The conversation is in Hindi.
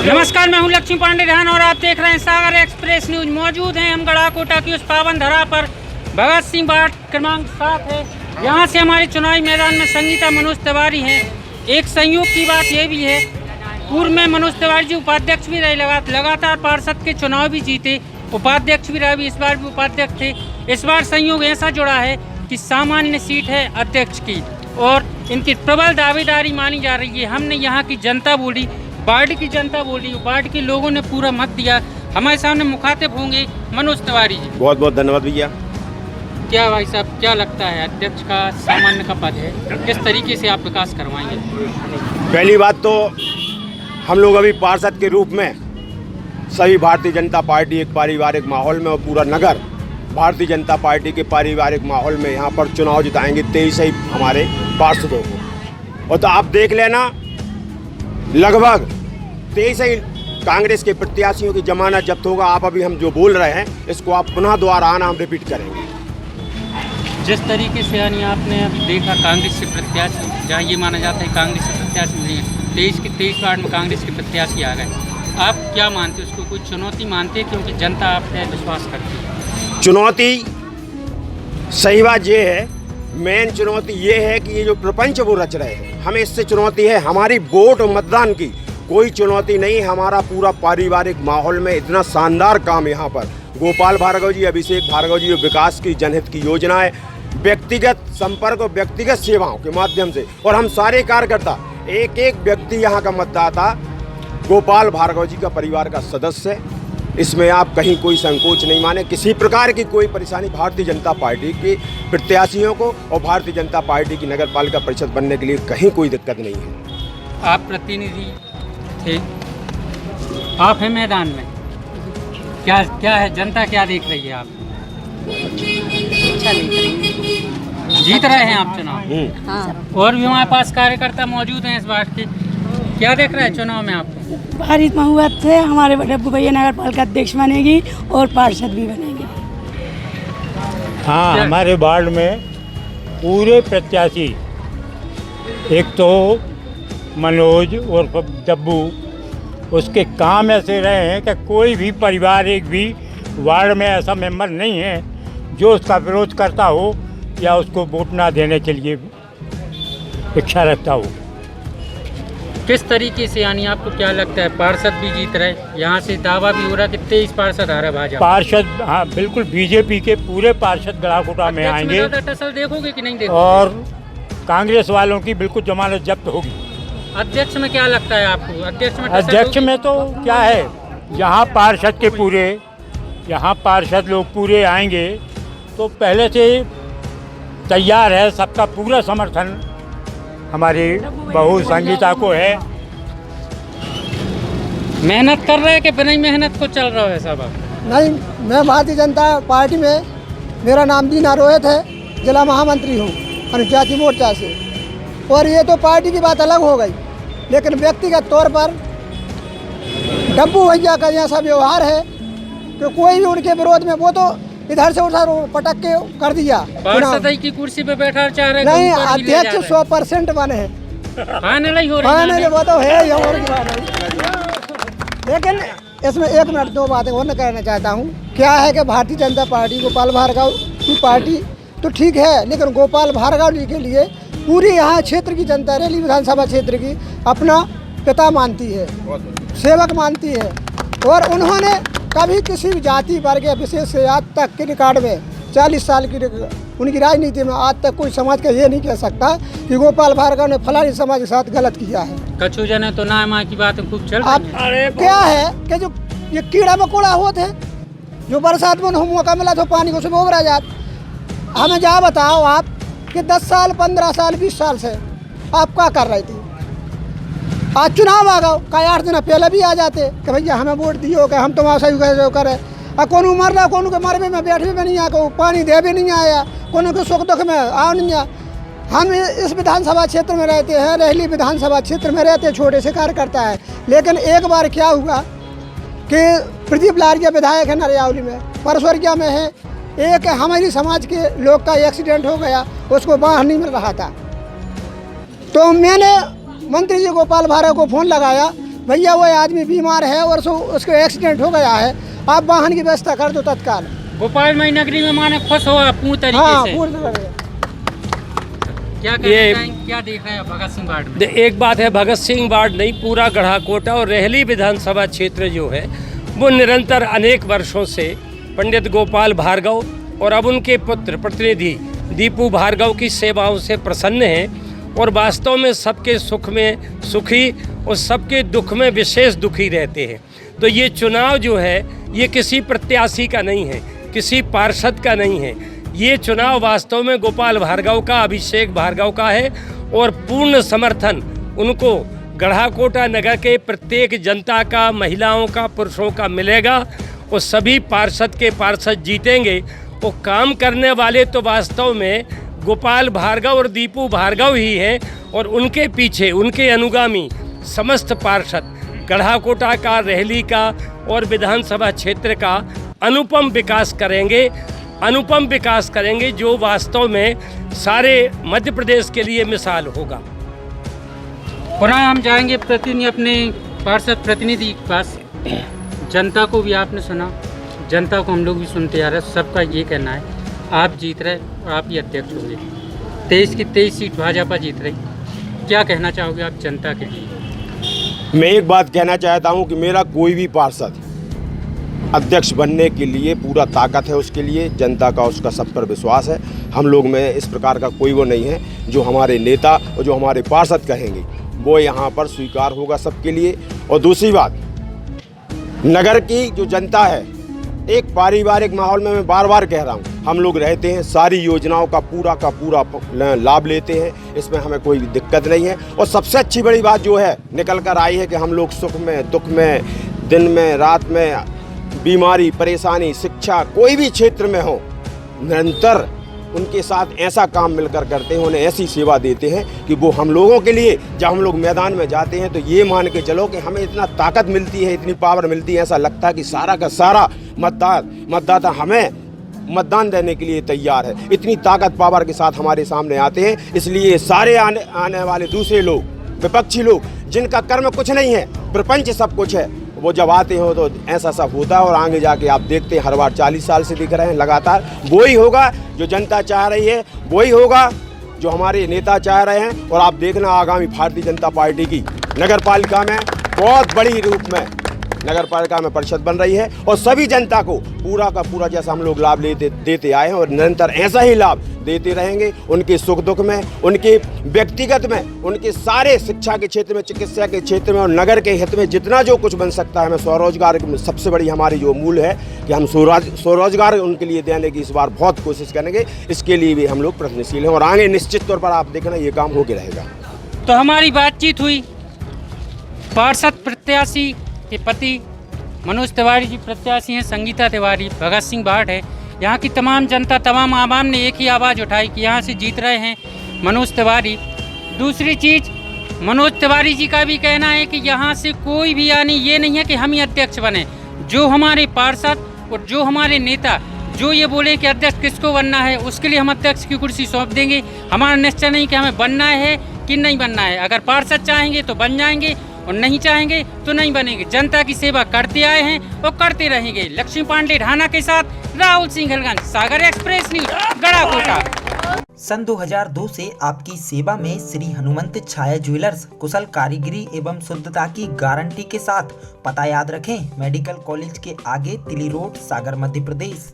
नमस्कार, मैं हूं लक्ष्मी पांडे ध्यान और आप देख रहे हैं सागर एक्सप्रेस न्यूज। मौजूद हैं हम गढ़ाकोटा की उस पावन धरा पर। भगत सिंह वार्ड क्रमांक 7 है। यहां से हमारे चुनावी मैदान में संगीता मनोज तिवारी हैं। एक संयोग की बात यह भी है, पूर्व में मनोज तिवारी जी उपाध्यक्ष भी रहे, लगातार पार्षद के चुनाव भी जीते, उपाध्यक्ष भी रहे, भी इस बार भी उपाध्यक्ष थे। इस बार संयोग ऐसा जुड़ा है कि सामान्य सीट है अध्यक्ष की और इनकी प्रबल दावेदारी मानी जा रही है। हमने यहाँ की जनता बोली, वार्ड की जनता बोली, वार्ड के लोगों ने पूरा मत दिया। हमारे सामने मुखातिब होंगे मनोज तिवारी जी। बहुत बहुत धन्यवाद भैया। क्या भाई साहब, क्या लगता है अध्यक्ष का सामान्य का पद है, किस तरीके से आप विकास करवाएंगे? पहली बात तो हम लोग अभी पार्षद के रूप में सभी भारतीय जनता पार्टी एक पारिवारिक माहौल में और पूरा नगर भारतीय जनता पार्टी के पारिवारिक माहौल में यहाँ पर चुनाव जिताएंगे 23 ही हमारे पार्षदों को। और तो आप देख लेना, लगभग 23 ही कांग्रेस के प्रत्याशियों की जमानत जब्त होगा। आप अभी हम जो बोल रहे हैं इसको आप पुनः दोबारा आना हम रिपीट करेंगे। जिस तरीके से यानी आपने अभी देखा कांग्रेस से प्रत्याशी, जहाँ ये माना जाता है कांग्रेस से प्रत्याशी नहीं है, 23 वार्ड में कांग्रेस के प्रत्याशी आ गए। आप क्या मानते हैं, उसको कोई चुनौती मानते हैं? क्योंकि जनता आप पे विश्वास करती है। चुनौती, सही बात ये है, मेन चुनौती ये है कि ये जो प्रपंच वो रच रहे हैं, हमें इससे चुनौती है। हमारी वोट और मतदान की कोई चुनौती नहीं। हमारा पूरा पारिवारिक माहौल में इतना शानदार काम यहाँ पर गोपाल भार्गव जी, अभिषेक भार्गव जी, विकास की जनहित की योजनाएं, व्यक्तिगत संपर्क और व्यक्तिगत सेवाओं के माध्यम से, और हम सारे कार्यकर्ता, एक एक व्यक्ति यहाँ का मतदाता गोपाल भार्गव जी का परिवार का सदस्य है। इसमें आप कहीं कोई संकोच नहीं माने। किसी प्रकार की कोई परेशानी भारतीय जनता पार्टी के प्रत्याशियों को और भारतीय जनता पार्टी की नगर पालिका परिषद बनने के लिए कहीं कोई दिक्कत नहीं है। आप प्रतिनिधि थे, आप हैं मैदान में, क्या है, जनता क्या देख रही है? आप अच्छा देख रही है। जीत रहे हैं आप चुनाव। हाँ। और भी हमारे पास कार्यकर्ता मौजूद हैं इस बात के। क्या देख रहे हैं चुनाव में आपको? पारित महुआत से हमारे डब्बू भैया नगर पालिका अध्यक्ष बनेगी और पार्षद भी बनेंगे। हाँ, हमारे वार्ड में पूरे प्रत्याशी, एक तो मनोज और डब्बू, उसके काम ऐसे रहे हैं कि कोई भी परिवार, एक भी वार्ड में ऐसा मेंबर नहीं है जो उसका विरोध करता हो या उसको वोट ना देने के लिए इच्छा रखता हो। किस तरीके से, यानी आपको क्या लगता है, पार्षद भी जीत रहे, यहाँ से दावा भी हो रहा कि 23 पार्षद आ रहा भाजपा? पार्षद, हाँ बिल्कुल, बीजेपी के पूरे पार्षद गढ़ाकोटा में आएंगे। टसल देखोगे कि नहीं देखोगे? और कांग्रेस वालों की बिल्कुल जमानत जब्त होगी। अध्यक्ष में क्या लगता है आपको? अध्यक्ष में तो क्या है, यहाँ पार्षद लोग पूरे आएंगे तो पहले से तैयार है, सबका पूरा समर्थन हमारी बहू संगीता को है। मेहनत कर रहे हैं कि बिना मेहनत को चल रहा है सब? नहीं, मैं भारतीय जनता पार्टी में, मेरा नाम दीना रोहित है, जिला महामंत्री हूँ अनुसूचित मोर्चा से। और ये तो पार्टी की बात अलग हो गई, लेकिन व्यक्तिगत तौर पर डब्बू भैया का ऐसा व्यवहार है कि कोई भी उनके विरोध में, वो तो इधर से उधर पटक के कर दिया। पार्षद की कुर्सी पे बैठा चाह रहे नहीं, अध्यक्ष 100% बने हैं, फाइनल ही हो रहा है, वो तो है ही और की बात है। लेकिन इसमें एक मिनट दो बातें और कहना चाहता हूँ। क्या है कि भारतीय जनता पार्टी गोपाल भार्गव की पार्टी तो ठीक है, लेकिन गोपाल भार्गव जी के लिए पूरी यहाँ क्षेत्र की जनता, रेली विधानसभा क्षेत्र की, अपना पिता मानती है, सेवक मानती है। और उन्होंने कभी किसी भी जाति वर्ग या विशेष से आज तक के रिकॉर्ड में 40 साल की उनकी राजनीति में आज तक कोई समाज का ये नहीं कह सकता कि गोपाल भार्गव ने फलानी समाज के साथ गलत किया है। कछु जने तो ना माँ की बातें खूब चल रही हैं। क्या है कि जो ये कीड़ा मकोड़ा होते हैं, जो बरसात में मौका मिला तो पानी को सुबह उभरा जात। हमें जा बताओ आप कि 10 साल 15 साल 20 साल से आप क्या कर रही थी? आज चुनाव आ गए, कई 8 दिन पहले भी आ जाते कि भैया हमें वोट दियो, कि हम तुम्हारा सही कैसे करे। और कौन मर रहा, कौन के मरबे में बैठ भी नहीं आया, को पानी दे भी नहीं आया, कौन के सुख दुख में आ नहीं आया। हम इस विधानसभा क्षेत्र में रहते हैं, रेहली विधानसभा क्षेत्र में रहते, छोटे से कार्यकर्ता है। लेकिन एक बार क्या हुआ कि प्रदीप लारिया विधायक है नरियावली में, परसोरिया में है, एक हमारी समाज के लोग का एक्सीडेंट हो गया, उसको बाहर नहीं मिल रहा था। तो मैंने मंत्री जी गोपाल भार्गव को फ़ोन लगाया भैया वो आदमी बीमार है और उसको एक्सीडेंट हो गया है, आप वाहन की व्यवस्था कर दो तत्काल। गोपाल मई नगरी में माने खुश हो पूर्ण तरीके हाँ से। पूर्ण तरीके से। क्या कहना चाहेंगे, क्या देख रहे हैं भगत सिंह वार्ड में? एक बात है, भगत सिंह वार्ड नहीं, पूरा गढ़ाकोटा और रेहली विधानसभा क्षेत्र जो है वो निरंतर अनेक वर्षों से पंडित गोपाल भार्गव और अब उनके पुत्र प्रतिनिधि दीपू भार्गव की सेवाओं से प्रसन्न हैं और वास्तव में सबके सुख में सुखी और सबके दुख में विशेष दुखी रहते हैं। तो ये चुनाव जो है ये किसी प्रत्याशी का नहीं है, किसी पार्षद का नहीं है, ये चुनाव वास्तव में गोपाल भार्गव का, अभिषेक भार्गव का है और पूर्ण समर्थन उनको गढ़ाकोटा नगर के प्रत्येक जनता का, महिलाओं का, पुरुषों का मिलेगा और सभी पार्षद के पार्षद जीतेंगे। और काम करने वाले तो वास्तव में गोपाल भार्गव और दीपू भार्गव ही हैं और उनके पीछे उनके अनुगामी समस्त पार्षद गढ़ाकोटा का, रेहली का और विधानसभा क्षेत्र का अनुपम विकास करेंगे, अनुपम विकास करेंगे जो वास्तव में सारे मध्य प्रदेश के लिए मिसाल होगा। पुनः हम जाएंगे प्रतिनिधि अपने पार्षद प्रतिनिधि के पास। जनता को भी आपने सुना, जनता को हम लोग भी सुनते आ रहे हैं, सबका ये कहना है आप जीत रहे और आप ही अध्यक्ष होंगे। 23 की 23 सीट भाजपा जीत रही, क्या कहना चाहोगे आप जनता के लिए? मैं एक बात कहना चाहता हूं कि मेरा कोई भी पार्षद अध्यक्ष बनने के लिए पूरा ताकत है, उसके लिए जनता का उसका सब पर विश्वास है। हम लोग में इस प्रकार का कोई वो नहीं है, जो हमारे नेता और जो हमारे पार्षद कहेंगे वो यहाँ पर स्वीकार होगा सबके लिए। और दूसरी बात, नगर की जो जनता है एक पारिवारिक माहौल में, मैं बार बार कह रहा हूँ, हम लोग रहते हैं, सारी योजनाओं का पूरा लाभ लेते हैं, इसमें हमें कोई दिक्कत नहीं है। और सबसे अच्छी बड़ी बात जो है निकल कर आई है कि हम लोग सुख में, दुख में, दिन में, रात में, बीमारी, परेशानी, शिक्षा, कोई भी क्षेत्र में हो, निरंतर उनके साथ ऐसा काम मिलकर करते हैं, उन्हें ऐसी सेवा देते हैं कि वो हम लोगों के लिए, जब हम लोग मैदान में जाते हैं तो ये मान के चलो कि हमें इतना ताकत मिलती है, इतनी पावर मिलती है, ऐसा लगता है कि सारा का सारा मतदाता हमें मतदान देने के लिए तैयार है। इतनी ताकत पावर के साथ हमारे सामने आते हैं। इसलिए सारे आने वाले दूसरे लोग, विपक्षी लोग, जिनका कर्म कुछ नहीं है, प्रपंच सब कुछ है, वो जब आते हो तो ऐसा सब होता है। और आगे जाके आप देखते हैं हर बार 40 साल से दिख रहे हैं लगातार, वही होगा जो जनता चाह रही है, वही होगा जो हमारे नेता चाह रहे हैं। और आप देखना आगामी भारतीय जनता पार्टी की नगर पालिका में बहुत बड़ी रूप में नगर पालिका में परिषद बन रही है और सभी जनता को पूरा का पूरा जैसा हम लोग लाभ देते आए हैं और निरंतर ऐसा ही लाभ देते रहेंगे। उनके सुख दुख में, उनके व्यक्तिगत में, उनके सारे शिक्षा के क्षेत्र में, चिकित्सा के क्षेत्र में और नगर के हित में जितना जो कुछ बन सकता है, हमें स्वरोजगार सबसे बड़ी हमारी जो मूल है कि हम स्वरोजगार उनके लिए देने की इस बार बहुत कोशिश करेंगे। इसके लिए भी हम लोग प्रयत्नशील हैं और आगे निश्चित तौर पर आप देखना ये काम होके रहेगा। तो हमारी बातचीत हुई पार्षद प्रत्याशी के पति मनोज तिवारी जी प्रत्याशी हैं, संगीता तिवारी भगत सिंह वार्ड है। यहाँ की तमाम जनता, तमाम आवाम ने एक ही आवाज़ उठाई कि यहाँ से जीत रहे हैं मनोज तिवारी। दूसरी चीज़, मनोज तिवारी जी का भी कहना है कि यहाँ से कोई भी यानी ये नहीं है कि हम ही अध्यक्ष बने, जो हमारे पार्षद और जो हमारे नेता जो ये बोले कि अध्यक्ष किसको बनना है, उसके लिए हम अध्यक्ष की कुर्सी सौंप देंगे। हमारा निश्चय नहीं कि हमें बनना है कि नहीं बनना है। अगर पार्षद चाहेंगे तो बन जाएंगे और नहीं चाहेंगे तो नहीं बनेंगे। जनता की सेवा करते आए हैं और करते रहेंगे। लक्ष्मी पांडे ढाना के साथ राहुल सिंघलगंज, सागर एक्सप्रेस न्यूज, गढ़ाकोटा। सन 2002 से आपकी सेवा में श्री हनुमंत छाया ज्वेलर्स कुशल कारीगरी एवं शुद्धता की गारंटी के साथ। पता याद रखें, मेडिकल कॉलेज के आगे तिली रोड, सागर, मध्य प्रदेश।